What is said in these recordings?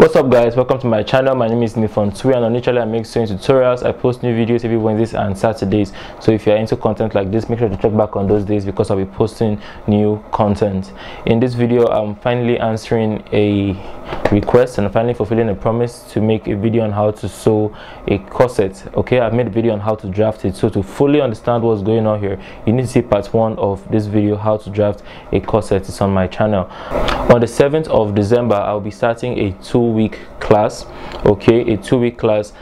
What's up guys, welcome to my channel. My name is Ndifon Ntui, and on this channel I make sewing tutorials. I post new videos every Wednesdays and Saturdays, so if you're into content like this, make sure to check back on those days because I'll be posting new content. In this video I'm finally answering a request and finally fulfilling a promise to make a video on how to sew a corset. Okay, I've made a video on how to draft it, so to fully understand what's going on here you need to see part 1 of this video, how to draft a corset. It's on my channel. On the 7th of December I'll be starting a 2-week class. Okay, a 2-week class.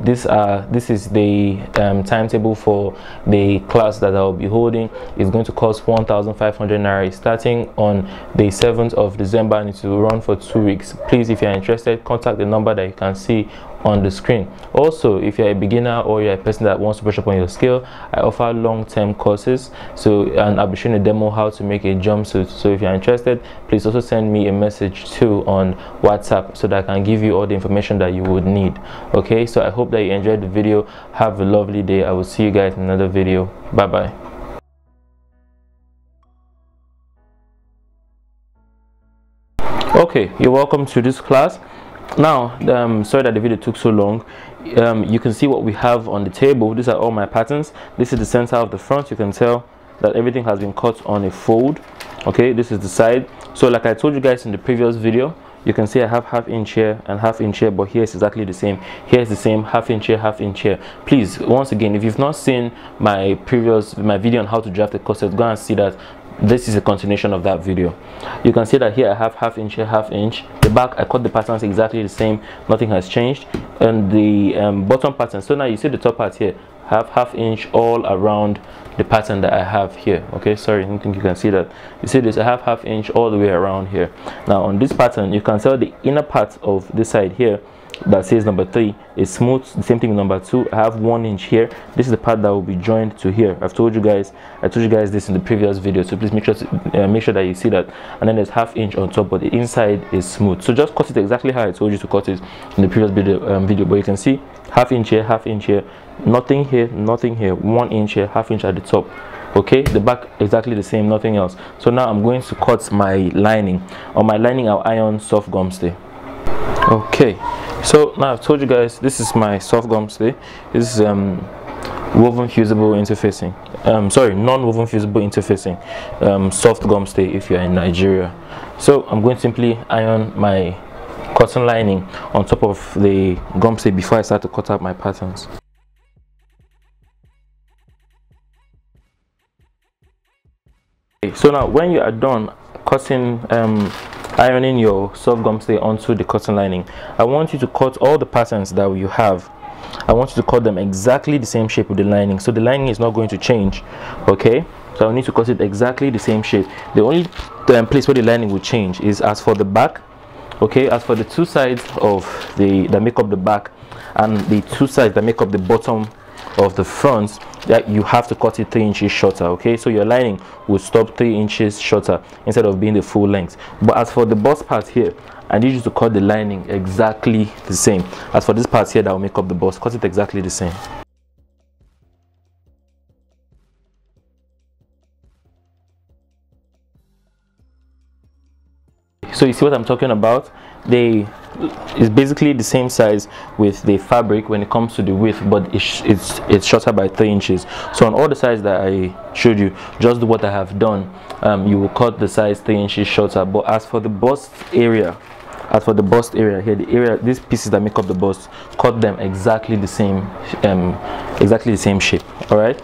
This is the timetable for the class that I'll be holding. It's going to cost 1,500 naira starting on the 7th of December, and it will run for 2 weeks. Please, if you're interested, contact the number that you can see on the screen. Also, if you're a beginner or you're a person that wants to brush up on your skill, I offer long-term courses, and I'll be showing a demo how to make a jumpsuit. So if you're interested, please also send me a message too on WhatsApp so that I can give you all the information that you would need. Okay, so I hope that you enjoyed the video. Have a lovely day. I will see you guys in another video. Bye bye. Okay, you're welcome to this class. Now, sorry that the video took so long. You can see what we have on the table. These are all my patterns. This is the center of the front. You can tell that everything has been cut on a fold. Okay, this is the side. So like I told you guys in the previous video, you can see I have ½ inch here and ½ inch here, but here is exactly the same. Here is the same, ½ inch here, ½ inch here. Please, once again, if you've not seen my video on how to draft a corset, go and see that. This is a continuation of that video. You can see that here I have ½ inch here, ½ inch. The back, I cut the patterns exactly the same, nothing has changed. And the bottom pattern, so now you see the top part here, have ½ inch all around the pattern that I have here. Okay, sorry, I don't think you can see that. You see this, I have ½ inch all the way around here. Now on this pattern, you can tell the inner part of this side here that says number 3 is smooth. The same thing with number 2. I have 1 inch here. This is the part that will be joined to here. I told you guys this in the previous video, so please make sure that you see that. And then there's ½ inch on top, but the inside is smooth. So just cut it exactly how I told you to cut it in the previous video. But you can see ½ inch here, ½ inch here, nothing here, nothing here, 1 inch here, ½ inch at the top. Okay, the back exactly the same, nothing else. So now I'm going to cut my lining. On my lining I'll iron soft gum stay. Okay, so now I've told you guys this is my soft gum stay. This is woven fusible interfacing, sorry, non-woven fusible interfacing, soft gum stay if you're in Nigeria. So I'm going to simply iron my cotton lining on top of the gum stay before I start to cut out my patterns. Okay, so now when you are done cutting, ironing your soft gum stay onto the cotton lining, I want you to cut all the patterns that you have. I want you to cut them exactly the same shape with the lining, so the lining is not going to change. Okay, so I need to cut it exactly the same shape. The only place where the lining will change is as for the back. Okay, as for the 2 sides of that make up the back and the 2 sides that make up the bottom of the front, that you have to cut it 3 inches shorter. Okay, so your lining will stop 3 inches shorter instead of being the full length. But as for the bust part here, I need you to cut the lining exactly the same. As for this part here that will make up the bust, cut it exactly the same. So you see what I'm talking about? It's basically the same size with the fabric when it comes to the width, but it's shorter by 3 inches. So on all the sides that I showed you, just do what I have done. You will cut the size 3 inches shorter. But as for the bust area, here, these pieces that make up the bust, cut them exactly the same shape. All right.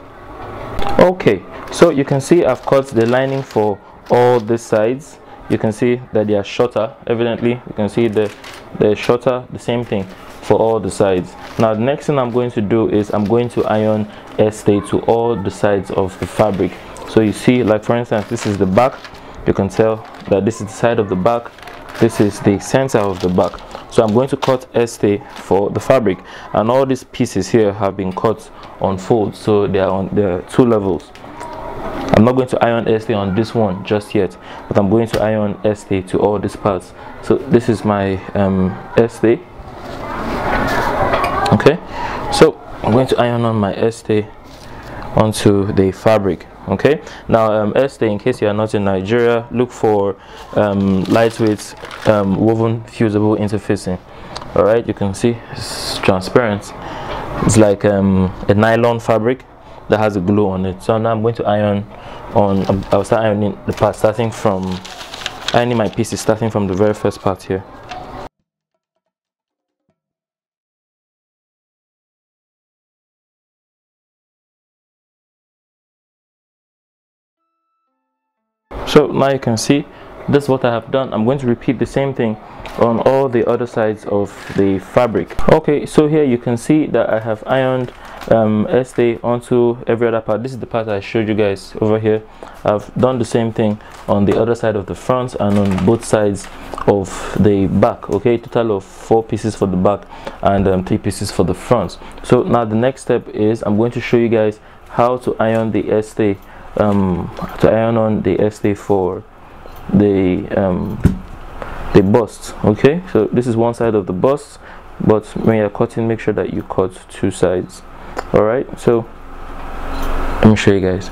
Okay, so you can see I've cut the lining for all the sides. You can see that they are shorter. Evidently you can see they're shorter, the same thing for all the sides. Now the next thing I'm going to do is I'm going to iron stay to all the sides of the fabric. So you see, like for instance, this is the back. You can tell that this is the side of the back, this is the center of the back. So I'm going to cut stay for the fabric, and all these pieces here have been cut on folds, so they are 2 levels. I'm not going to iron stay on this one just yet, but I'm going to iron stay to all these parts. So this is my stay. Okay, so I'm going to iron on my stay onto the fabric. Okay, now Estee, in case you are not in Nigeria, look for lightweight woven fusible interfacing. All right, you can see it's transparent. It's like a nylon fabric that has a glue on it. So now I'm going to iron on. I'll start ironing the part, ironing my pieces starting from the very first part here. So now you can see this is what I have done. I'm going to repeat the same thing on all the other sides of the fabric. Okay, so here you can see that I have ironed Estee onto every other part. This is the part I showed you guys over here. I've done the same thing on the other side of the front and on both sides of the back. Okay, total of 4 pieces for the back and 3 pieces for the front. So now the next step is I'm going to show you guys how to iron the Estee, to iron on the Estee for the bust. Okay, so this is one side of the bust, but when you're cutting, make sure that you cut 2 sides. All right, so let me show you guys.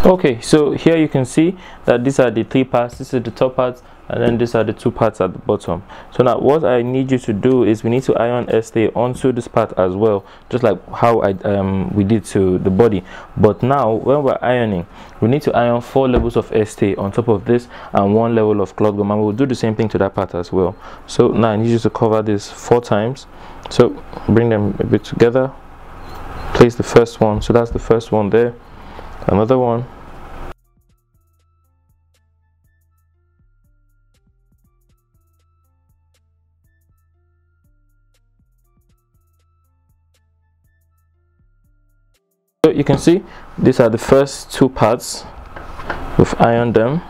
Okay, so here you can see that these are the 3 parts. This is the top part, and then these are the 2 parts at the bottom. So now what I need you to do is we need to iron Estee onto this part as well, just like how we did to the body. But now when we're ironing, we need to iron 4 levels of Estee on top of this and 1 level of cloth gum, and we'll do the same thing to that part as well. So now I need you to cover this 4 times. So bring them a bit together, place the first one, so that's the first one there, another one, so you can see these are the first 2 parts. We've ironed them,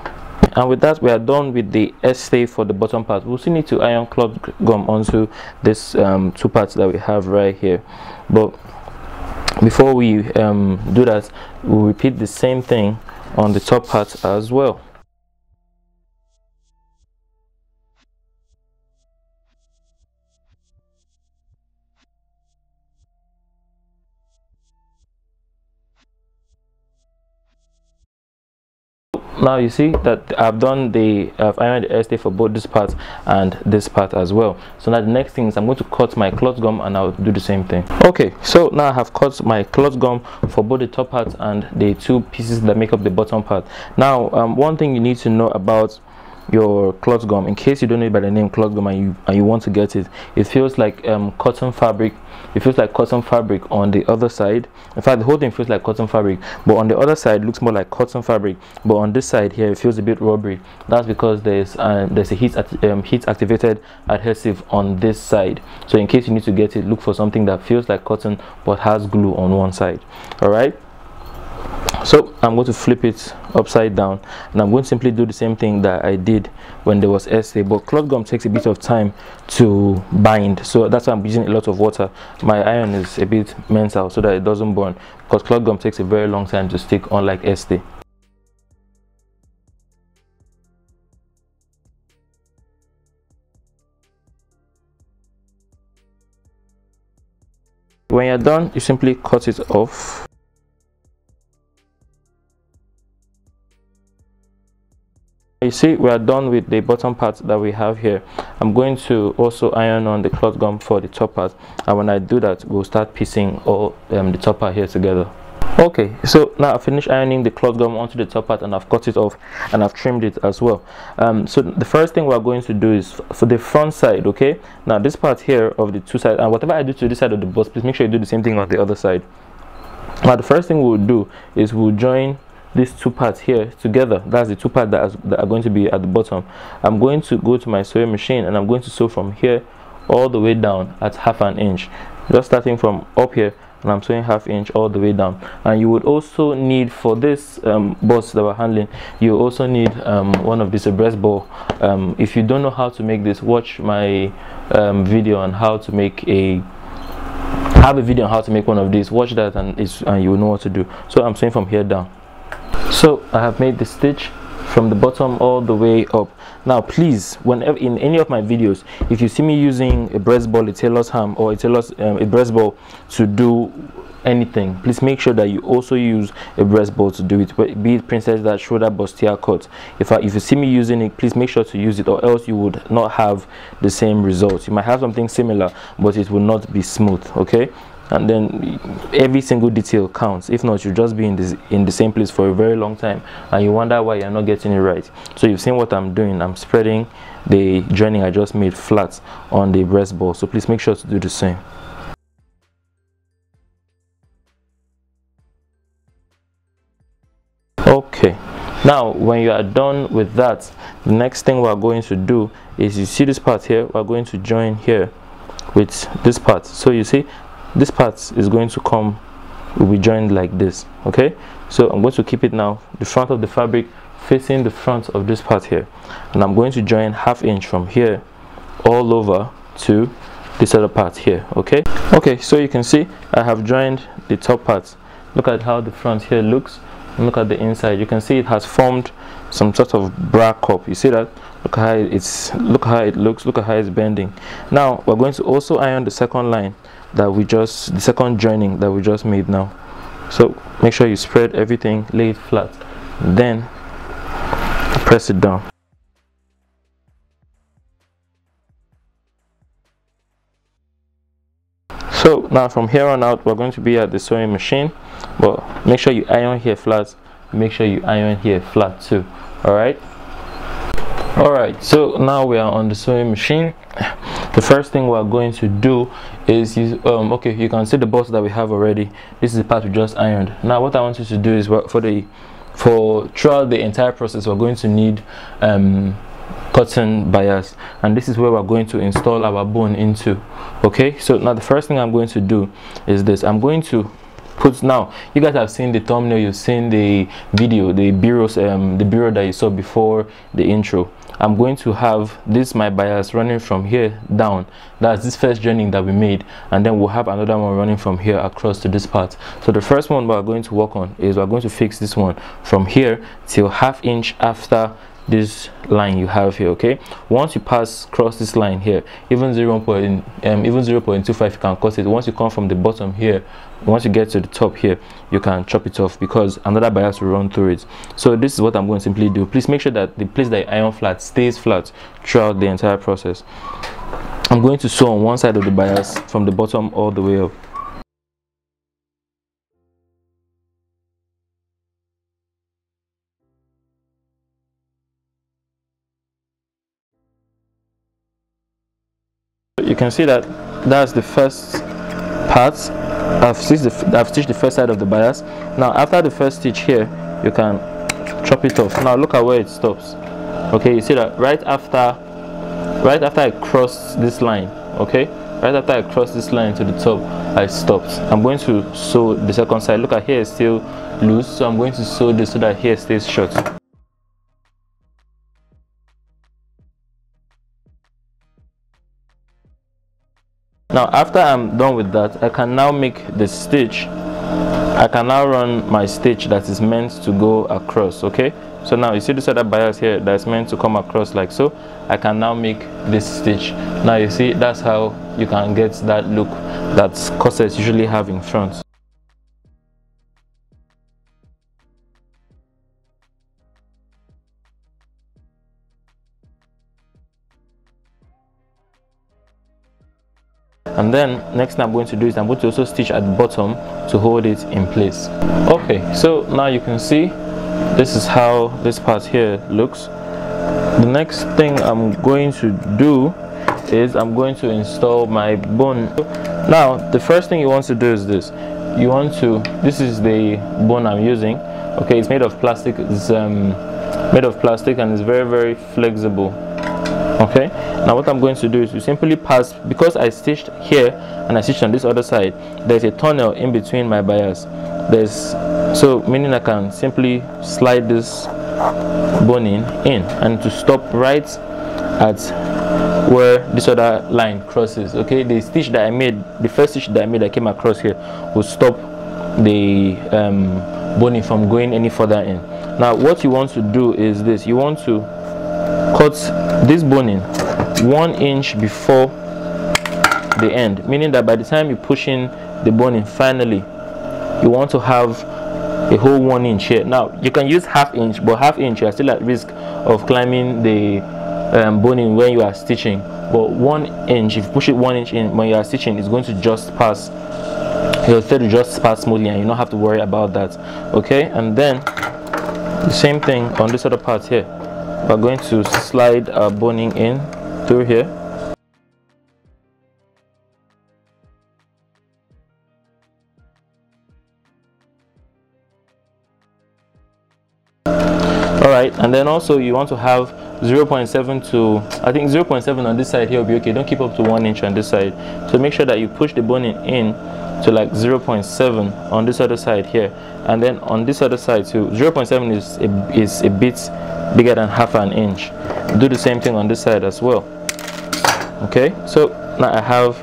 and with that we are done with the Estee for the bottom part. We'll still need to iron cloth gum onto this 2 parts that we have right here, but before we do that, we'll repeat the same thing on the top part as well. Now you see that I've ironed the Estee for both this part and this part as well. So now the next thing is I'm going to cut my cloth gum, and I'll do the same thing. Okay, so now I have cut my cloth gum for both the top part and the 2 pieces that make up the bottom part. Now one thing you need to know about your cloth gum, in case you don't know it by the name cloth gum and you want to get it, it feels like cotton fabric. It feels like cotton fabric on the other side. In fact, the whole thing feels like cotton fabric, but on the other side it looks more like cotton fabric, but on this side here it feels a bit rubbery. That's because there's a heat activated adhesive on this side. So in case you need to get it, look for something that feels like cotton but has glue on one side. All right, so I'm going to flip it upside down, and I'm going to simply do the same thing that I did when there was Estee, but cloth gum takes a bit of time to bind, so that's why I'm using a lot of water. My iron is a bit mental so that it doesn't burn, because cloth gum takes a very long time to stick, unlike Estee. When you're done, you simply cut it off. You see, we are done with the bottom part that we have here. I'm going to also iron on the cloth gum for the top part, and when I do that, we'll start piecing all the top part here together. Okay, so now I finished ironing the cloth gum onto the top part, and I've cut it off and I've trimmed it as well. So the first thing we're going to do is for the front side. Okay, now this part here of the 2 sides, and whatever I do to this side of the bust, please make sure you do the same thing on the other side. Now the first thing we'll do is we'll join these 2 parts here together. That's the 2 parts that are going to be at the bottom. I'm going to go to my sewing machine, and I'm going to sew from here all the way down at ½ an inch, just starting from up here, and I'm sewing ½ inch all the way down. And you would also need, for this bust that we're handling, you also need one of these, a breast ball. If you don't know how to make this, watch my video on how to make I have a video on how to make one of these. Watch that, and you will know what to do. So I'm sewing from here down. So I have made the stitch from the bottom all the way up. Now please, whenever in any of my videos, if you see me using a breast ball, a tailor's ham, or a breast ball to do anything, please make sure that you also use a breast bolt to do it, be it princess that shoulder bustier cut. If you see me using it, please make sure to use it, or else you would not have the same results. You might have something similar, but it will not be smooth. Okay, and then every single detail counts. If not, you'll just be in the same place for a very long time, and you wonder why you're not getting it right. So you've seen what I'm doing. I'm spreading the joining I just made flat on the breast bolt, so please make sure to do the same. Okay, now when you are done with that, the next thing we're going to do is, you see this part here, we're going to join here with this part. So you see this part is going to will be joined like this. Okay, so I'm going to keep it now, the front of the fabric facing the front of this part here, and I'm going to join 1/2 inch from here all over to this other part here. Okay, so you can see I have joined the top part. Look at how the front here looks. Look at the inside. You can see it has formed some sort of bra cup. You see that? Look how it looks. Look at how it's bending. Now we're going to also iron the second line that the second joining that we just made now. So make sure you spread everything, lay it flat, then press it down. So now from here on out, we're going to be at the sewing machine, but make sure you iron here flat, make sure you iron here flat too. All right, so now we are on the sewing machine. The first thing we're going to do is you can see the bolts that we have already. This is the part we just ironed. Now what I want you to do is, throughout the entire process, we're going to need cotton bias, and this is where we're going to install our bone into. Okay, so now the first thing I'm going to do is this. I'm going to put, now you guys have seen the thumbnail, you've seen the video, the bureau that you saw before the intro. I'm going to have this, my bias, running from here down. That's this first joining that we made, and then we'll have another one running from here across to this part. So the first one we're going to work on is, we're going to fix this one from here till 1/2 inch after this line you have here. Okay, once you cross this line here, even 0.25 you can cut it. Once you come from the bottom here, once you get to the top here, you can chop it off, because another bias will run through it. So this is what I'm going to simply do. Please make sure that the place that you iron flat stays flat throughout the entire process. I'm going to sew on one side of the bias from the bottom all the way up. You can see that that's the first part. I've stitched the first side of the bias. Now after the first stitch here, you can chop it off. Now look at where it stops. Okay, you see that right after I crossed this line. Okay, right after I crossed this line to the top, I stopped. I'm going to sew the second side. Look at here, it's still loose, so I'm going to sew this so that here stays short. Now after I'm done with that, I can now make the stitch. I can now run my stitch that is meant to go across. Okay, so now you see this other bias here that's meant to come across like so. I can now make this stitch. Now you see, that's how you can get that look that corsets usually have in front. And then next thing I'm going to do is, I'm going to also stitch at the bottom to hold it in place. Okay, so now you can see this is how this part here looks. The next thing I'm going to do is, I'm going to install my bone. Now the first thing you want to do is this. This is the bone I'm using. Okay, it's made of plastic. It's made of plastic and it's very, very flexible. Okay, now what I'm going to do is to simply pass, because I stitched here and I stitched on this other side, there's a tunnel in between my bias. So meaning I can simply slide this boning in and to stop right at where this other line crosses. Okay, the stitch that I made, the first stitch that I made that came across here, will stop the boning from going any further in. Now what you want to do is this. You want to cut this boning 1 inch before the end, meaning that by the time you push in the boning finally, you want to have a whole 1 inch here. Now you can use ½ inch, but ½ inch you are still at risk of climbing the boning when you are stitching. But 1 inch, if you push it 1 inch in when you are stitching, it's going to just pass. It'll try to just pass smoothly, and you don't have to worry about that. Okay, and then the same thing on this other part here. We're going to slide our boning in through here. Alright, and then also you want to have 0.7 to, I think 0.7 on this side here will be okay. Don't keep up to 1 inch on this side. So make sure that you push the boning in to like 0.7 on this other side here, and then on this other side too. 0.7 is a bit bigger than ½ inch. Do the same thing on this side as well. Okay, so now I have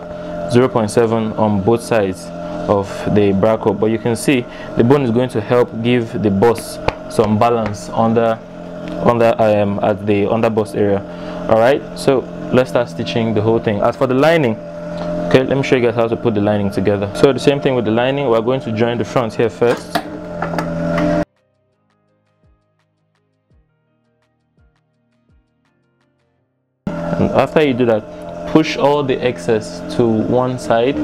0.7 on both sides of the bra cup, but you can see the bone is going to help give the bust some balance at the under bust area. All right, so let's start stitching the whole thing. As for the lining, okay, let me show you guys how to put the lining together. So the same thing with the lining, we're going to join the front here first. And after you do that, push all the excess to one side.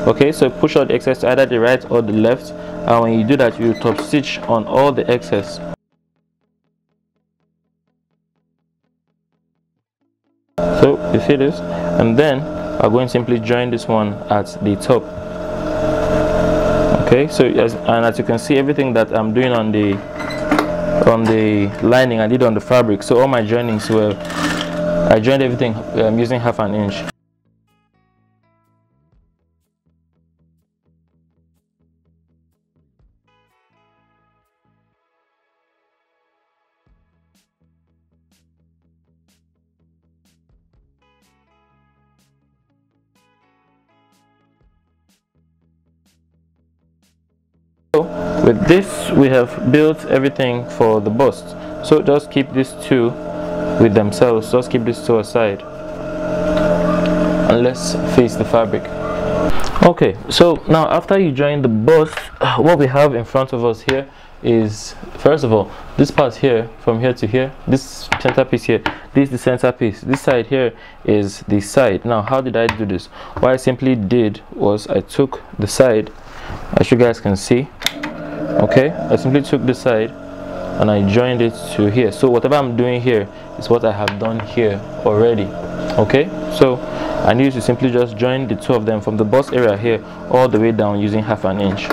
Okay, so push all the excess to either the right or the left, and when you do that, you top stitch on all the excess. So you see this, and then I'm going to simply join this one at the top. Okay, so as you can see, everything that I'm doing on the lining I did on the fabric. So all my joinings were, I joined everything using ½ inch. So with this we have built everything for the bust. So just keep these two with themselves, just keep these two aside and let's face the fabric. Okay, so now after you join the bust, what we have in front of us here is, first of all, this part here, from here to here, this center piece here, this is the center piece. This side here is the side. Now how did I do this? What I simply did was I took the side, as you guys can see. Okay, I simply took the side and I joined it to here. So whatever I'm doing here is what I have done here already. Okay, so I need to simply just join the two of them from the bust area here all the way down using ½ inch.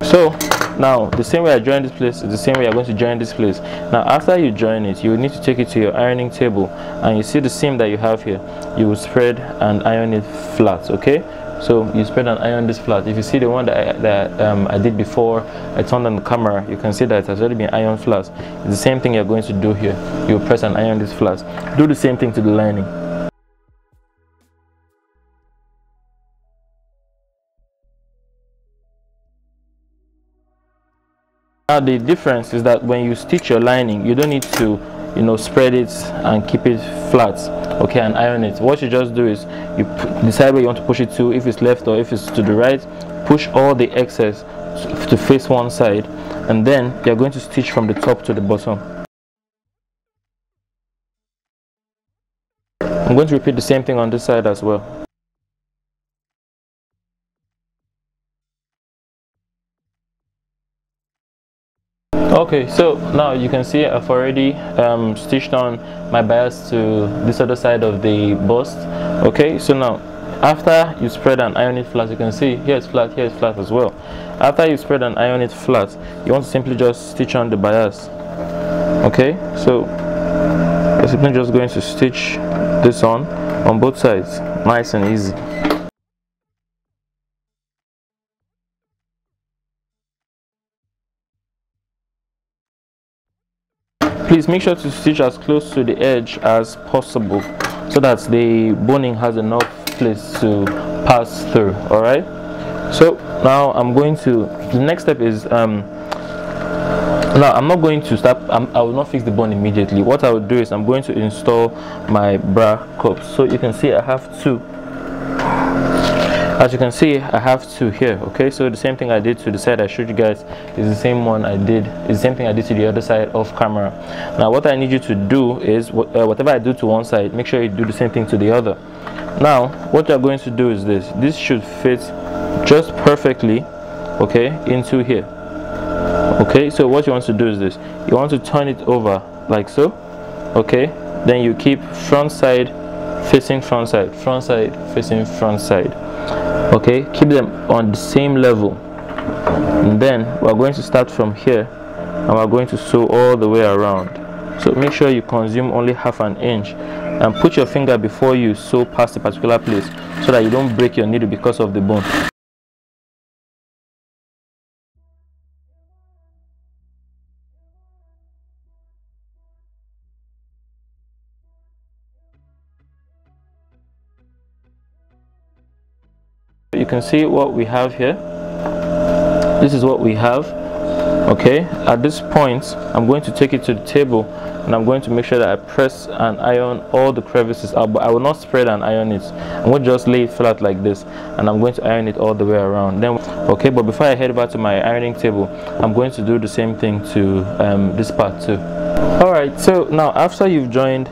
So now the same way I joined this place is the same way I'm going to join this place. Now after you join it, you will need to take it to your ironing table, and you see the seam that you have here, you will spread and iron it flat. Okay, so you spread and iron this flat. If you see the one that I did before I turned on the camera, you can see that it has already been ironed flat. It's the same thing you're going to do here. You press and iron this flat. Do the same thing to the lining. Now the difference is that when you stitch your lining, you don't need to, spread it and keep it flat, okay, and iron it. What you just do is you decide where you want to push it to, if it's left or if it's to the right. Push all the excess to face one side, and then you're going to stitch from the top to the bottom. I'm going to repeat the same thing on this side as well. Okay, so now you can see I've already stitched on my bias to this other side of the bust. Okay, so now after you spread and iron it flat, you can see here it's flat, here it's flat as well. After you spread and iron it flat, you want to simply just stitch on the bias. Okay, so you're simply just going to stitch this on both sides, nice and easy. Please make sure to stitch as close to the edge as possible so that the boning has enough place to pass through. All right, so now I'm going to, the next step is now I'm not going to start, I will not fix the bone immediately. What I will do is I'm going to install my bra cups. So you can see I have two. As you can see, I have two here. Okay, so the same thing I did to the side I showed you guys is the same one I did, is the same thing I did to the other side off camera. Now what I need you to do is whatever I do to one side, make sure you do the same thing to the other. Now what you're going to do is this should fit just perfectly, okay, into here. Okay, so what you want to do is this, you want to turn it over like so. Okay, then you keep front side facing front side, front side facing front side. Okay, keep them on the same level, and then we're going to start from here and we're going to sew all the way around. So make sure you consume only half an inch and put your finger before you sew past a particular place so that you don't break your needle because of the bone. You can see what we have here. This is what we have. Okay, at this point I'm going to take it to the table and I'm going to make sure that I press and iron all the crevices out, but I will not spread and iron it. I'm going to just lay it flat like this and I'm going to iron it all the way around. Then okay, but before I head back to my ironing table, I'm going to do the same thing to this part too. Alright, so now after you've joined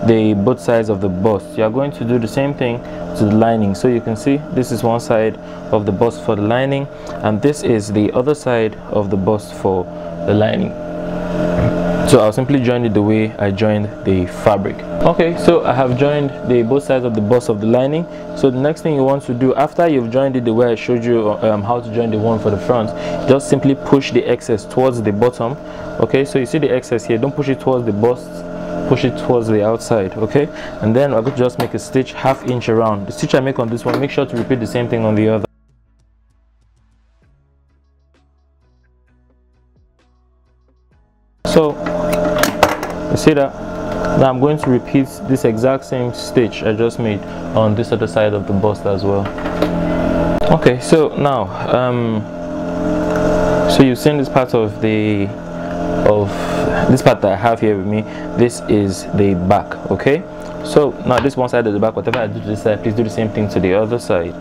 the both sides of the bust, you are going to do the same thing to the lining. So you can see this is one side of the bust for the lining and this is the other side of the bust for the lining. So I'll simply join it the way I joined the fabric. Okay, so I have joined the both sides of the bust of the lining. So the next thing you want to do after you've joined it the way I showed you how to join the one for the front, just simply push the excess towards the bottom. Okay, so you see the excess here, don't push it towards the bust, push it towards the outside. Okay, and then I'm going to just make a stitch ½ inch around. The stitch I make on this one, make sure to repeat the same thing on the other. So you see that now I'm going to repeat this exact same stitch I just made on this other side of the bust as well. Okay, so now so you've seen this part of this part that I have here with me. This is the back. Okay, so now this one side of the back, whatever I do to this side, please do the same thing to the other side.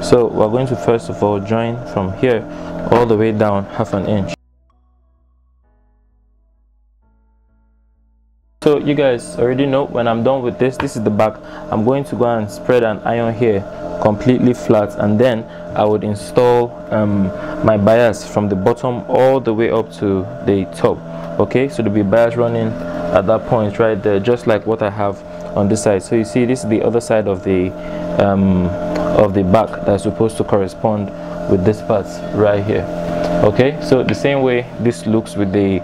So we're going to first of all join from here all the way down ½ inch. So you guys already know when I'm done with this, this is the back. I'm going to go and spread an iron here completely flat, and then I would install my bias from the bottom all the way up to the top. Okay, so there'll be bias running at that point right there, just like what I have on this side. So you see this is the other side of the back that's supposed to correspond with this part right here. Okay, so the same way this looks with the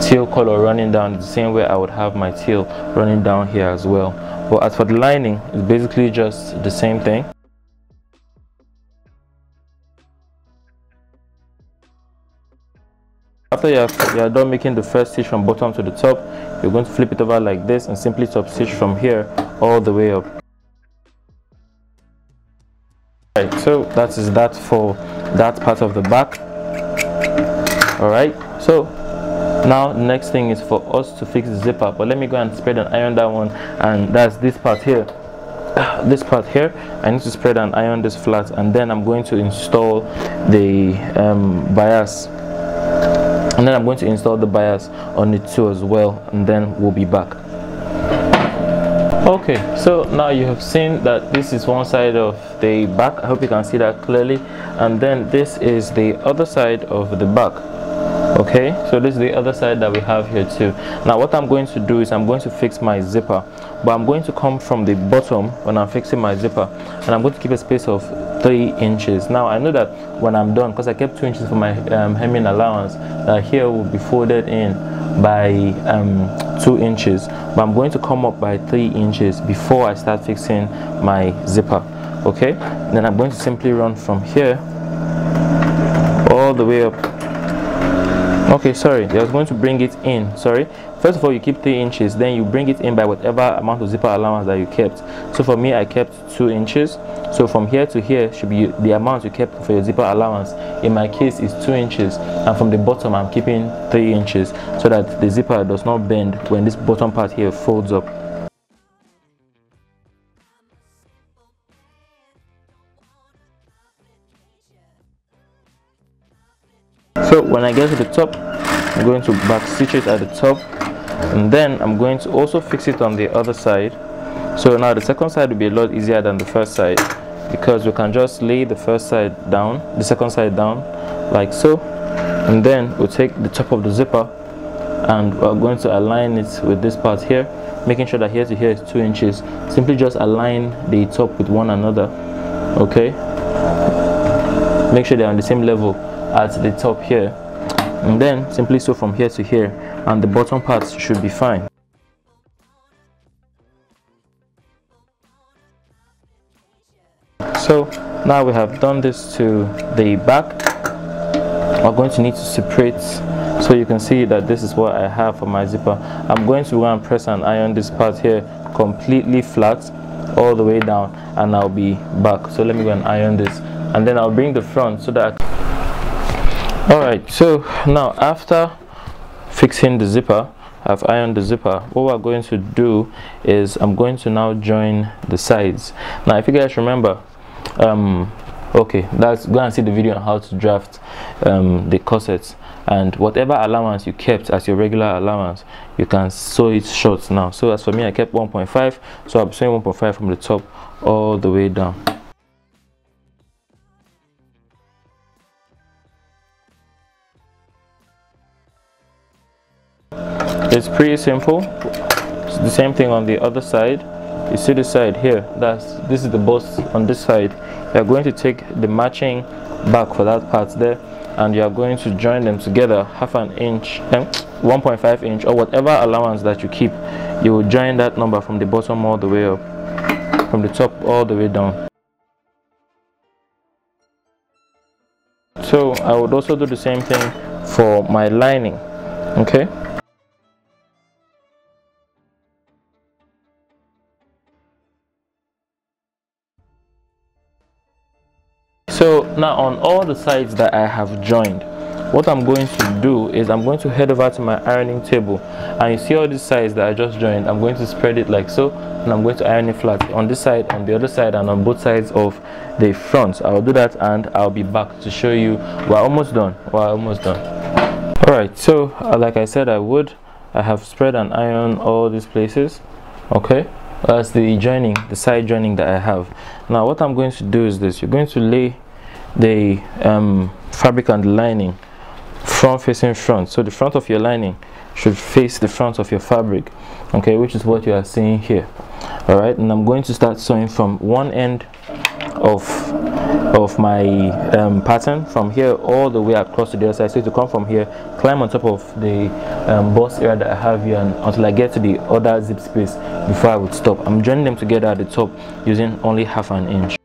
teal color running down, the same way I would have my teal running down here as well. But as for the lining, it's basically just the same thing. After you're done making the first stitch from bottom to the top, you're going to flip it over like this and simply top stitch from here all the way up. Right, so that is that for that part of the back. Alright, so now the next thing is for us to fix the zipper, but let me go and spread and iron that one, and that's this part here. This part here, I need to spread and iron this flat, and then I'm going to install the bias, and then I'm going to install the bias on it too as well, and then we'll be back. Okay, so now you have seen that this is one side of the back. I hope you can see that clearly, and then this is the other side of the back. Okay, so this is the other side that we have here too. Now what I'm going to do is I'm going to fix my zipper, but I'm going to come from the bottom when I'm fixing my zipper, and I'm going to keep a space of 3 inches. Now I know that when I'm done, because I kept 2 inches for my hemming allowance, that here will be folded in by 2 inches, but I'm going to come up by 3 inches before I start fixing my zipper. Okay, then I'm going to simply run from here all the way up. Okay, sorry, I was going to bring it in. Sorry, first of all you keep 3 inches, then you bring it in by whatever amount of zipper allowance that you kept. So for me I kept 2 inches, so from here to here should be the amount you kept for your zipper allowance. In my case is 2 inches, and from the bottom I'm keeping 3 inches so that the zipper does not bend when this bottom part here folds up. So when I get to the top, I'm going to back stitch it at the top, and then I'm going to also fix it on the other side. So now the second side will be a lot easier than the first side, because we can just lay the first side down, the second side down like so, and then we'll take the top of the zipper and we're going to align it with this part here, making sure that here to here is 2 inches. Simply just align the top with one another, okay? Make sure they're on the same level at the top here, and then simply sew from here to here, and the bottom parts should be fine. So now we have done this to the back. We're going to need to separate, so you can see that this is what I have for my zipper. I'm going to go and press and iron this part here completely flat all the way down, and I'll be back. So let me go and iron this, and then I'll bring the front so that alright, so now after fixing the zipper, I've ironed the zipper. What we're going to do is I'm going to now join the sides. Now if you guys remember, okay, let's go and see the video on how to draft the corsets, and whatever allowance you kept as your regular allowance, you can sew it short now. So as for me, I kept 1.5, so I'm sewing 1.5 from the top all the way down. It's pretty simple. It's the same thing on the other side. You see the side here, this is the bust on this side. You are going to take the matching back for that part there, and you are going to join them together, 1/2 inch, 1.5 inch, or whatever allowance that you keep. You will join that number from the bottom all the way up, from the top all the way down. So I would also do the same thing for my lining, okay? So now on all the sides that I have joined, what I'm going to do is I'm going to head over to my ironing table, and you see all these sides that I just joined. I'm going to spread it like so, and I'm going to iron it flat on this side, on the other side, and on both sides of the front. I'll do that and I'll be back to show you. We're almost done. Alright, so like I said I have spread and ironed all these places, okay? That's the joining, the side joining that I have. Now what I'm going to do is this: you're going to lay the fabric and the lining front facing front, so the front of your lining should face the front of your fabric, okay, which is what you are seeing here. All right, and I'm going to start sewing from one end of my pattern, from here all the way across to the other side. So to come from here, climb on top of the bust area that I have here, and until I get to the other zip space before I would stop. I'm joining them together at the top using only 1/2 inch.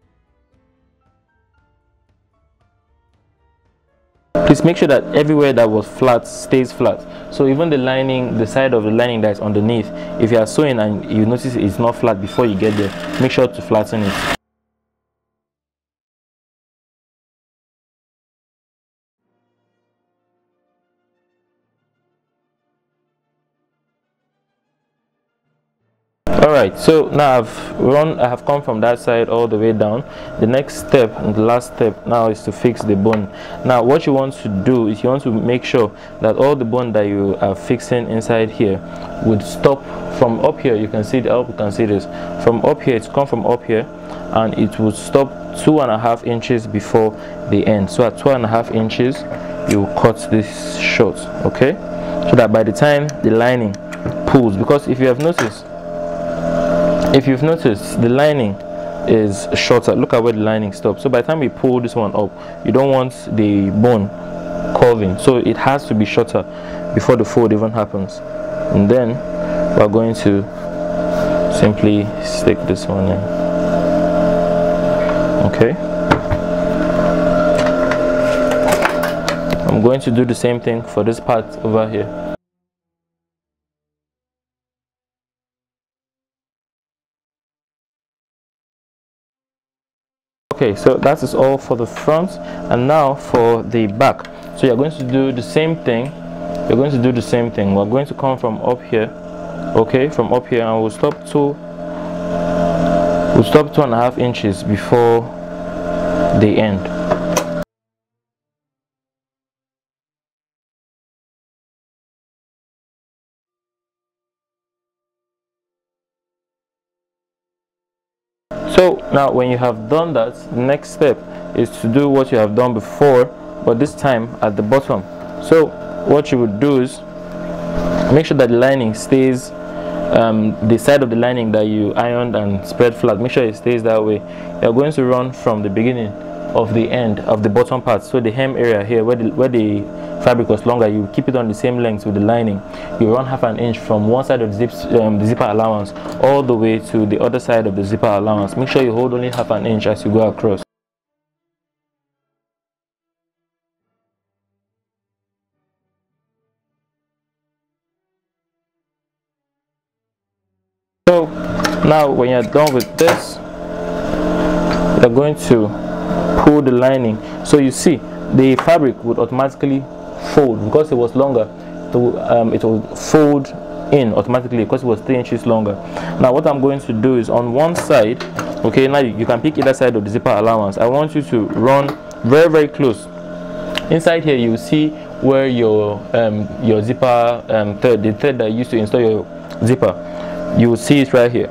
Please make sure that everywhere that was flat stays flat. So even the lining, the side of the lining that is underneath, if you are sewing and you notice it's not flat before you get there, make sure to flatten it. Alright, so now I have come from that side all the way down. The next step and the last step now is to fix the bone. Now what you want to do is you want to make sure that all the bone that you are fixing inside here would stop from up here. You can see the you can see this from up here. It's come from up here, and it would stop 2.5 inches before the end. So at 2.5 inches you cut this short, okay, so that by the time the lining pulls, because if you've noticed the lining is shorter, look at where the lining stops. So by the time we pull this one up, you don't want the bone curving, so it has to be shorter before the fold even happens. And then we're going to simply stick this one in, okay. I'm going to do the same thing for this part over here. Okay, so that is all for the front, and now for the back. So you're going to do the same thing. We're going to come from up here, okay, from up here, and we'll stop 2.5 inches before the end. So now when you have done that, the next step is to do what you have done before, but this time at the bottom. So what you would do is make sure that the lining stays, the side of the lining that you ironed and spread flat, make sure it stays that way. You're going to run from the beginning of the end of the bottom part, so the hem area here where the fabric was longer, you keep it on the same length with the lining. You run half an inch from one side of the zipper allowance all the way to the other side of the zipper allowance. Make sure you hold only half an inch as you go across. So now when you're done with this, you're going to pull the lining. So you see the fabric would automatically fold because it was longer. It will fold in automatically because it was 3 inches longer. Now what I'm going to do is on one side, okay, now you can pick either side of the zipper allowance. I want you to run very, very close. Inside here you see where your zipper thread, the thread that you used to install your zipper, you will see it right here.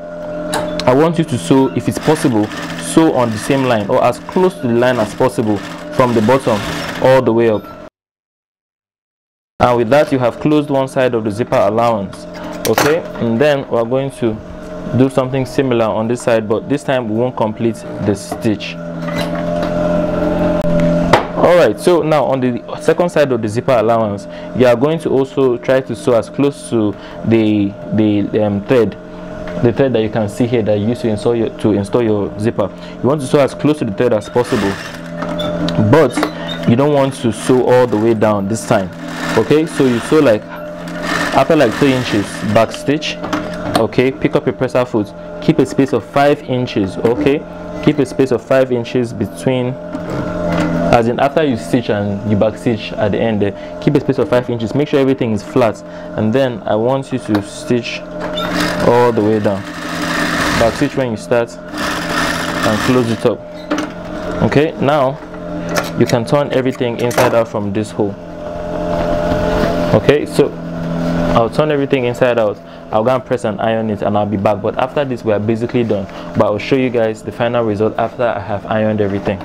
I want you to sew, if it's possible, sew on the same line or as close to the line as possible from the bottom all the way up. And with that you have closed one side of the zipper allowance, okay? And then we're going to do something similar on this side, but this time we won't complete the stitch. Alright, so now on the second side of the zipper allowance, you are going to also try to sew as close to the thread that you can see here that you used to install your zipper. You want to sew as close to the thread as possible, but you don't want to sew all the way down this time, okay? So you sew like after like 3 inches back stitch, okay? Pick up your presser foot, keep a space of 5 inches, okay? Keep a space of 5 inches between, as in after you stitch and you back stitch at the end there, keep a space of 5 inches. Make sure everything is flat, and then I want you to stitch all the way down. Back stitch when you start and close it up. Okay, now you can turn everything inside out from this hole. Okay, so I'll turn everything inside out. I'll go and press and iron it and I'll be back. But after this we are basically done, but I'll show you guys the final result after I have ironed everything.